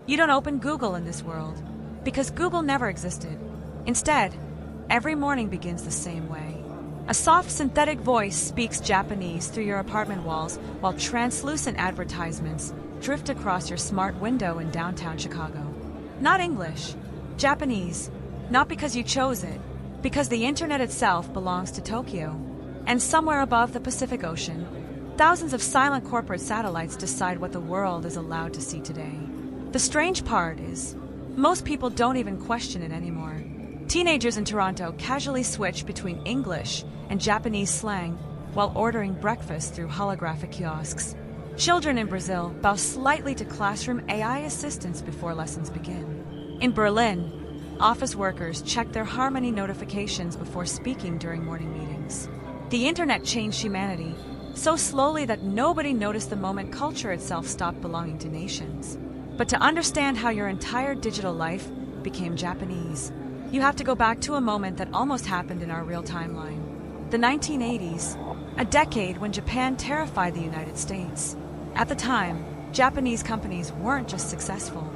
You don't open Google in this world, because Google never existed. Instead, every morning begins the same way. A soft synthetic voice speaks Japanese through your apartment walls while translucent advertisements drift across your smart window in downtown Chicago. Not English, Japanese, not because you chose it, because the internet itself belongs to Tokyo. And somewhere above the Pacific Ocean, thousands of silent corporate satellites decide what the world is allowed to see today. The strange part is, most people don't even question it anymore. Teenagers in Toronto casually switch between English and Japanese slang while ordering breakfast through holographic kiosks. Children in Brazil bow slightly to classroom AI assistants before lessons begin. In Berlin, office workers check their Harmony notifications before speaking during morning meetings. The internet changed humanity so slowly that nobody noticed the moment culture itself stopped belonging to nations. But to understand how your entire digital life became Japanese, you have to go back to a moment that almost happened in our real timeline. The 1980s, a decade when Japan terrified the United States. At the time, Japanese companies weren't just successful,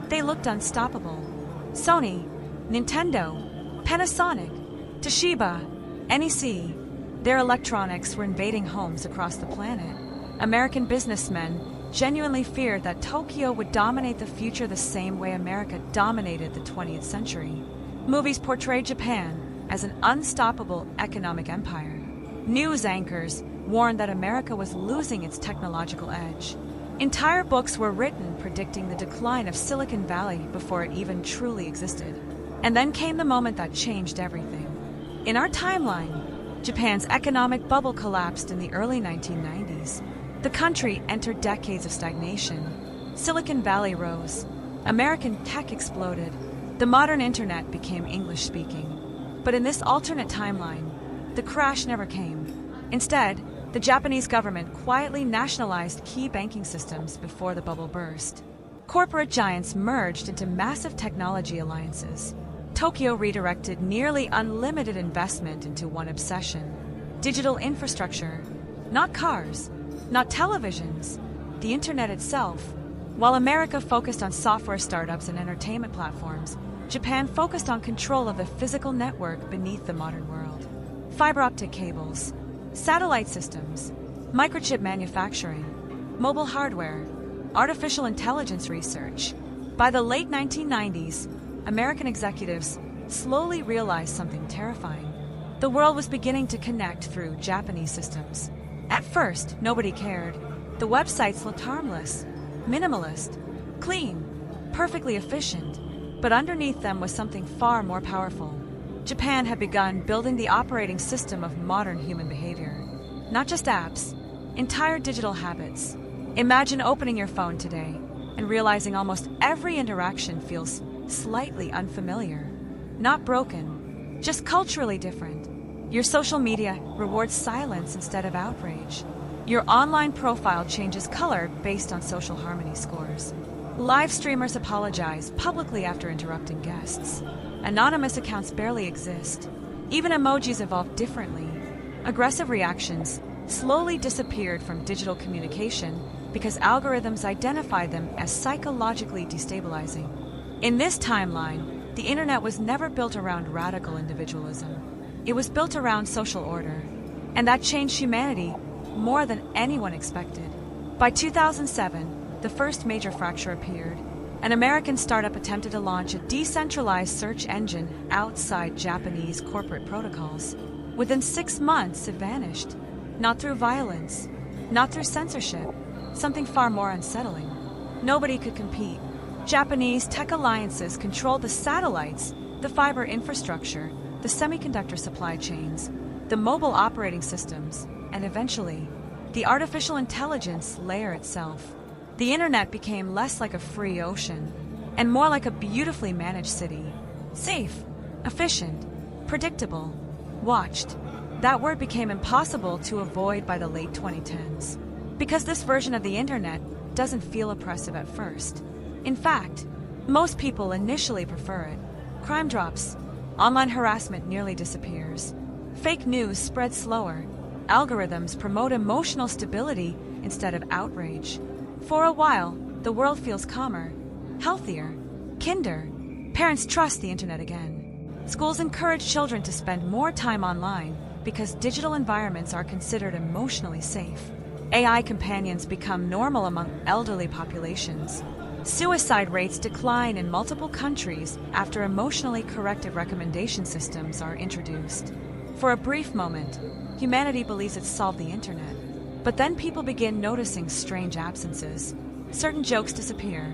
they looked unstoppable. Sony, Nintendo, Panasonic, Toshiba, NEC, their electronics were invading homes across the planet. American businessmen genuinely feared that Tokyo would dominate the future the same way America dominated the 20th century. Movies portrayed Japan as an unstoppable economic empire. News anchors warned that America was losing its technological edge. Entire books were written predicting the decline of Silicon Valley before it even truly existed. And then came the moment that changed everything. In our timeline, Japan's economic bubble collapsed in the early 1990s. The country entered decades of stagnation. Silicon Valley rose. American tech exploded. The modern internet became English-speaking. But in this alternate timeline, the crash never came. Instead, the Japanese government quietly nationalized key banking systems before the bubble burst. Corporate giants merged into massive technology alliances. Tokyo redirected nearly unlimited investment into one obsession: digital infrastructure. Not cars, not televisions, the internet itself. While America focused on software startups and entertainment platforms, Japan focused on control of the physical network beneath the modern world. Fiber optic cables, satellite systems, microchip manufacturing, mobile hardware, artificial intelligence research. By the late 1990s, American executives slowly realized something terrifying. The world was beginning to connect through Japanese systems. At first, nobody cared. The websites looked harmless, minimalist, clean, perfectly efficient. But underneath them was something far more powerful. Japan had begun building the operating system of modern human behavior. Not just apps, entire digital habits. Imagine opening your phone today and realizing almost every interaction feels slightly unfamiliar. Not broken, just culturally different. Your social media rewards silence instead of outrage. Your online profile changes color based on social harmony scores. Live streamers apologize publicly after interrupting guests. Anonymous accounts barely exist. Even emojis evolved differently. Aggressive reactions slowly disappeared from digital communication because algorithms identify them as psychologically destabilizing. In this timeline, the internet was never built around radical individualism. It was built around social order, and that changed humanity more than anyone expected. By 2007, the first major fracture appeared. An American startup attempted to launch a decentralized search engine outside Japanese corporate protocols. Within 6 months, it vanished. Not through violence, not through censorship, something far more unsettling. Nobody could compete. Japanese tech alliances controlled the satellites, the fiber infrastructure, the semiconductor supply chains, the mobile operating systems, and eventually, the artificial intelligence layer itself. The internet became less like a free ocean and more like a beautifully managed city. Safe, efficient, predictable, watched. That word became impossible to avoid by the late 2010s. Because this version of the internet doesn't feel oppressive at first. In fact, most people initially prefer it. Crime drops. Online harassment nearly disappears. Fake news spreads slower. Algorithms promote emotional stability instead of outrage. For a while, the world feels calmer. healthier, kinder. Parents trust the internet again. Schools encourage children to spend more time online because digital environments are considered emotionally safe. AI companions become normal among elderly populations. Suicide rates decline in multiple countries after emotionally corrective recommendation systems are introduced. For a brief moment, humanity believes it's solved the internet. But then people begin noticing strange absences. Certain jokes disappear.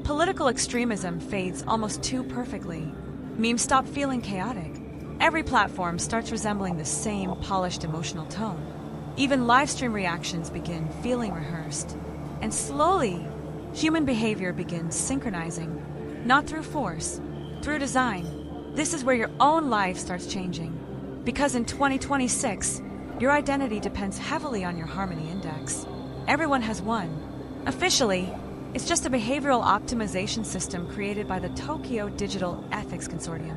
Political extremism fades almost too perfectly. Memes stop feeling chaotic. Every platform starts resembling the same polished emotional tone. Even live stream reactions begin feeling rehearsed. And slowly, human behavior begins synchronizing. Not through force, through design. This is where your own life starts changing. Because in 2026, your identity depends heavily on your harmony index. Everyone has one. Officially, it's just a behavioral optimization system created by the Tokyo Digital Ethics Consortium.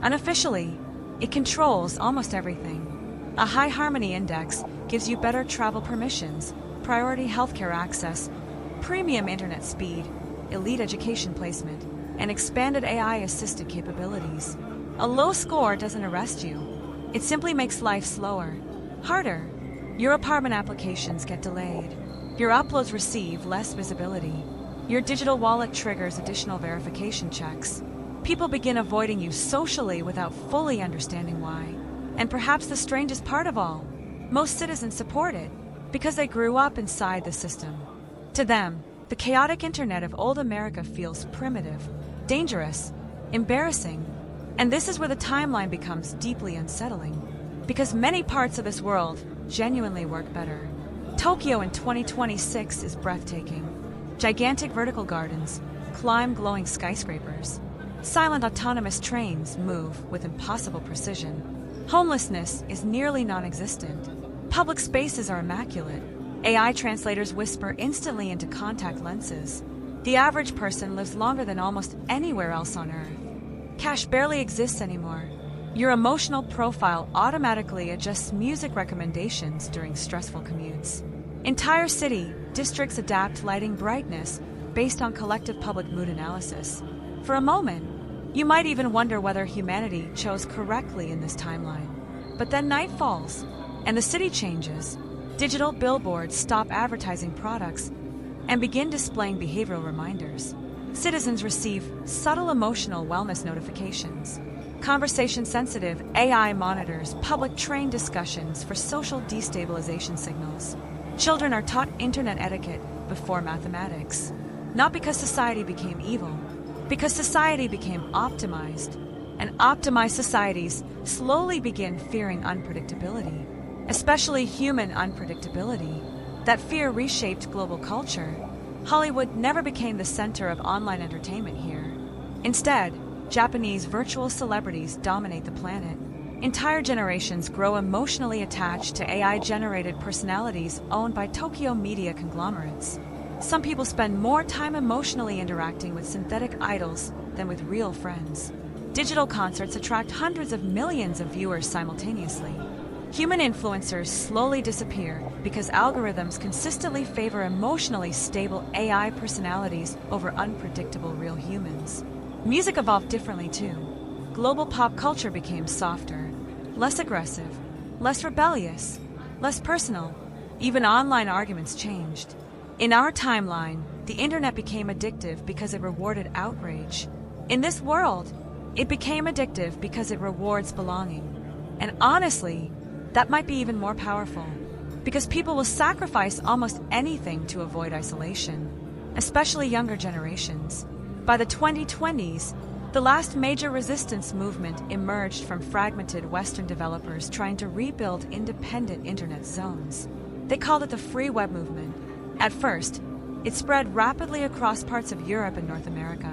Unofficially, it controls almost everything. A high harmony index gives you better travel permissions, priority healthcare access, premium internet speed, elite education placement, and expanded AI-assisted capabilities. A low score doesn't arrest you. It simply makes life slower, harder. Your apartment applications get delayed. Your uploads receive less visibility. Your digital wallet triggers additional verification checks. People begin avoiding you socially without fully understanding why. And perhaps the strangest part of all, most citizens support it because they grew up inside the system. To them, the chaotic internet of old America feels primitive, dangerous, embarrassing. And this is where the timeline becomes deeply unsettling, because many parts of this world genuinely work better. Tokyo in 2026 is breathtaking. Gigantic vertical gardens climb glowing skyscrapers. Silent autonomous trains move with impossible precision. Homelessness is nearly non-existent. Public spaces are immaculate. AI translators whisper instantly into contact lenses. The average person lives longer than almost anywhere else on Earth. Cash barely exists anymore. Your emotional profile automatically adjusts music recommendations during stressful commutes. Entire city districts adapt lighting brightness based on collective public mood analysis. For a moment, you might even wonder whether humanity chose correctly in this timeline. But then night falls, and the city changes. Digital billboards stop advertising products and begin displaying behavioral reminders. Citizens receive subtle emotional wellness notifications. Conversation-sensitive AI monitors public train discussions for social destabilization signals. Children are taught internet etiquette before mathematics. Not because society became evil, because society became optimized. And optimized societies slowly begin fearing unpredictability, especially human unpredictability. That fear reshaped global culture. Hollywood never became the center of online entertainment here. Instead, Japanese virtual celebrities dominate the planet. Entire generations grow emotionally attached to AI-generated personalities owned by Tokyo media conglomerates. Some people spend more time emotionally interacting with synthetic idols than with real friends. Digital concerts attract hundreds of millions of viewers simultaneously. Human influencers slowly disappear because algorithms consistently favor emotionally stable AI personalities over unpredictable real humans. Music evolved differently too. Global pop culture became softer, less aggressive, less rebellious, less personal. Even online arguments changed. In our timeline, the internet became addictive because it rewarded outrage. In this world, it became addictive because it rewards belonging. And honestly, that might be even more powerful, because people will sacrifice almost anything to avoid isolation, especially younger generations. By the 2020s, the last major resistance movement emerged from fragmented Western developers trying to rebuild independent internet zones. They called it the free web movement. At first, it spread rapidly across parts of Europe and North America.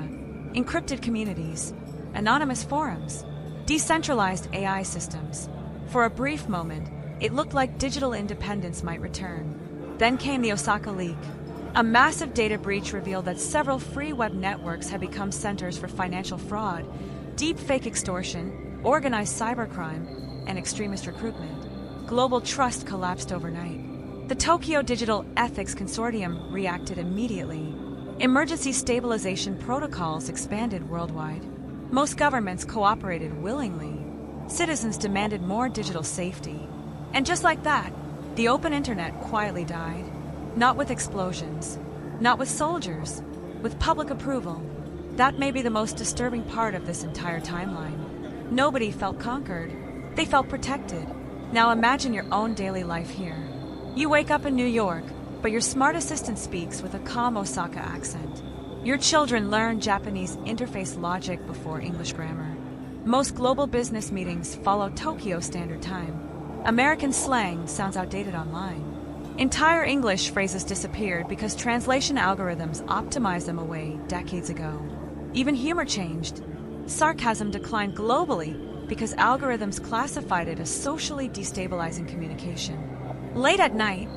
Encrypted communities, anonymous forums, decentralized AI systems. For a brief moment, it looked like digital independence might return. Then came the Osaka leak. A massive data breach revealed that several free web networks had become centers for financial fraud, deep-fake extortion, organized cybercrime, and extremist recruitment. Global trust collapsed overnight. The Tokyo Digital Ethics Consortium reacted immediately. Emergency stabilization protocols expanded worldwide. Most governments cooperated willingly. Citizens demanded more digital safety. And just like that, the open internet quietly died. Not with explosions, not with soldiers, with public approval. That may be the most disturbing part of this entire timeline. Nobody felt conquered. They felt protected. Now imagine your own daily life here. You wake up in New York, but your smart assistant speaks with a calm Osaka accent. Your children learn Japanese interface logic before English grammar. Most global business meetings follow Tokyo Standard Time. American slang sounds outdated online. Entire English phrases disappeared because translation algorithms optimized them away decades ago. Even humor changed. Sarcasm declined globally because algorithms classified it as socially destabilizing communication. Late at night,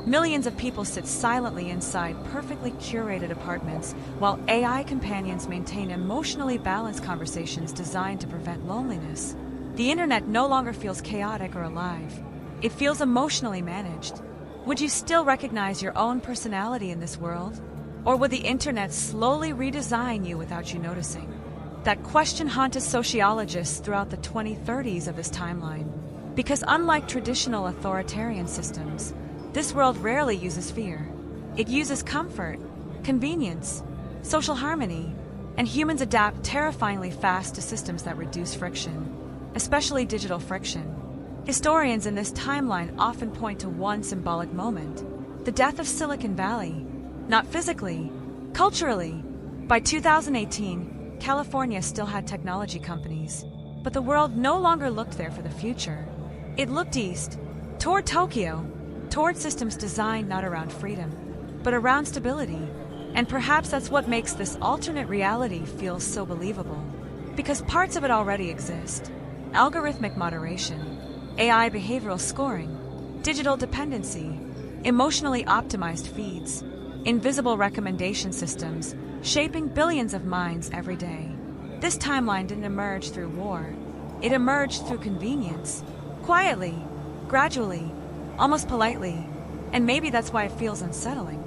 millions of people sit silently inside perfectly curated apartments while AI companions maintain emotionally balanced conversations designed to prevent loneliness. The internet no longer feels chaotic or alive. It feels emotionally managed. Would you still recognize your own personality in this world? Or would the internet slowly redesign you without you noticing? That question haunted sociologists throughout the 2030s of this timeline. Because unlike traditional authoritarian systems, this world rarely uses fear. It uses comfort, convenience, social harmony, and humans adapt terrifyingly fast to systems that reduce friction, especially digital friction. Historians in this timeline often point to one symbolic moment, the death of Silicon Valley. Not physically, culturally. By 2018, California still had technology companies, but the world no longer looked there for the future. It looked east, toward Tokyo, toward systems designed not around freedom, but around stability. And perhaps that's what makes this alternate reality feel so believable. Because parts of it already exist. Algorithmic moderation, AI behavioral scoring, digital dependency, emotionally optimized feeds, invisible recommendation systems, shaping billions of minds every day. This timeline didn't emerge through war. It emerged through convenience, quietly, gradually, almost politely, and maybe that's why it feels unsettling.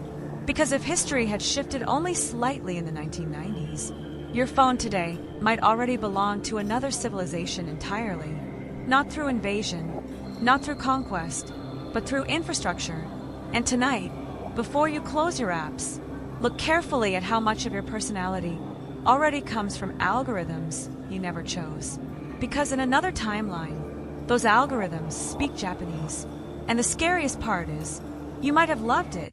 Because if history had shifted only slightly in the 1990s, your phone today might already belong to another civilization entirely. Not through invasion, not through conquest, but through infrastructure. And tonight, before you close your apps, look carefully at how much of your personality already comes from algorithms you never chose. Because in another timeline, those algorithms speak Japanese. And the scariest part is, you might have loved it,